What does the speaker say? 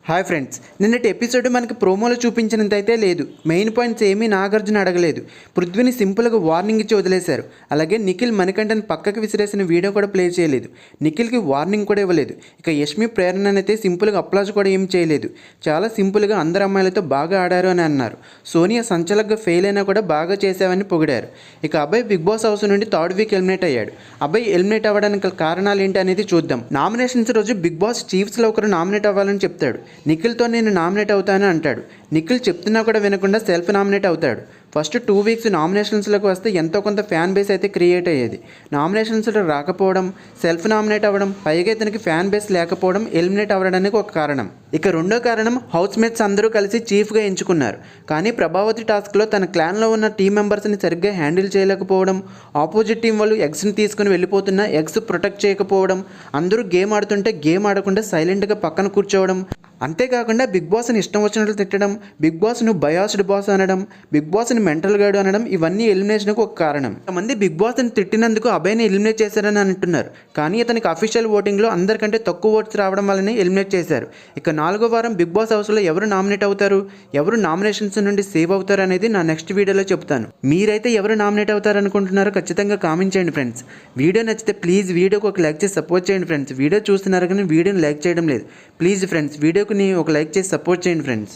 Hi friends, నిన్నటి episode మనకి ప్రోమోలో చూపించినంతైతే లేదు. మెయిన్ పాయింట్స్ ఏమీ నాగార్జున అడగలేదు. పృథ్వీని సింపుల్గా వార్నింగ్ ఇచ్చి వదిలేశారు. అలాగే నిఖిల్ మణికంఠని పక్కకు విసిరేసిన వీడియో కూడా ప్లే చేయలేదు. నిఖిల్కి వార్నింగ్ కూడా ఇవ్వలేదు. ఇక యష్మి ప్రేరణనైతే సింపుల్గా అప్లాజ్ కూడా ఏం చేయలేదు. చాలా సింపుల్గా అందరు అమ్మాయిలతో బాగా ఆడారు అని అన్నారు. సోనియా సంచలకంగా ఫెయిల్ అయినా కూడా బాగా చేసావని పొగిడారు. ఇక అభయ్ బిగ్ బాస్ హౌస్ నుండి థర్డ్ వీక్ ఎలిమినేట్ అయ్యాడు. అభయ్ ఎలిమినేట్ అవ్వడానికి కారణాలు ఏంటి అనేది చూద్దాం. నామినేషన్స్ రోజు బిగ్ బాస్ చీఫ్స్లో ఒకరు నామినేట్ అవ్వాలని చెప్తాడు. నిఖిల్తో నేను నామినేట్ అవుతాను అంటాడు. నిఖిల్ చెప్తున్నా కూడా వినకుండా సెల్ఫ్ నామినేట్ అవుతాడు. ఫస్ట్ 2 వీక్స్ నామినేషన్స్లోకి వస్తే ఎంతో కొంత ఫ్యాన్ బేస్ అయితే క్రియేట్ అయ్యేది. నామినేషన్స్లో రాకపోవడం, సెల్ఫ్ నామినేట్ అవ్వడం, పైగా ఇతనికి ఫ్యాన్ బేస్ లేకపోవడం ఎలిమినేట్ అవ్వడానికి ఒక కారణం. ఇక రెండో కారణం, హౌస్ మేట్స్ అందరూ కలిసి చీఫ్గా ఎంచుకున్నారు. కానీ ప్రభావతి టాస్క్లో తన క్లాన్లో ఉన్న టీం మెంబర్స్ని సరిగ్గా హ్యాండిల్ చేయలేకపోవడం, ఆపోజిట్ టీం వాళ్ళు ఎగ్స్ని తీసుకుని వెళ్ళిపోతున్నా ఎగ్స్ ప్రొటెక్ట్ చేయకపోవడం, అందరూ గేమ్ ఆడుతుంటే గేమ్ ఆడకుండా సైలెంట్గా పక్కన కూర్చోవడం, అంతేకాకుండా బిగ్ బాస్ని ఇష్టం వచ్చినట్లు తిట్టడం, బిగ్ బాస్ను బయాస్డ్ బాస్ అనడం, బిగ్ బాస్ని మెంటల్ గాడు అనడం, ఇవన్నీ ఎలిమినేషన్కు ఒక కారణం. కొంతమంది బిగ్ బాస్ని తిట్టినందుకు అభయ్ని ఎలిమినేట్ చేశారని అంటున్నారు. కానీ ఇతనికి అఫీషియల్ ఓటింగ్లో అందరికంటే తక్కువ ఓట్స్ రావడం వల్లనే ఎలిమినేట్ చేశారు. ఇక 4వ వారం బిగ్ బాస్ హౌస్లో ఎవరు నామినేట్ అవుతారు, ఎవరు నామినేషన్స్ నుండి సేవ్ అవుతారు అనేది నా నెక్స్ట్ వీడియోలో చెప్తాను. మీరైతే ఎవరు నామినేట్ అవుతారు అనుకుంటున్నారో ఖచ్చితంగా కామెంట్ చేయండి ఫ్రెండ్స్. వీడియో నచ్చితే ప్లీజ్ వీడియోకి ఒక లైక్ చేసి సపోర్ట్ చేయండి ఫ్రెండ్స్. వీడియో చూస్తున్నారు కానీ వీడియోని లైక్ చేయడం లేదు. ప్లీజ్ ఫ్రెండ్స్, వీడియోకి ఒక లైక్ చేసి సపోర్ట్ చేయండి ఫ్రెండ్స్.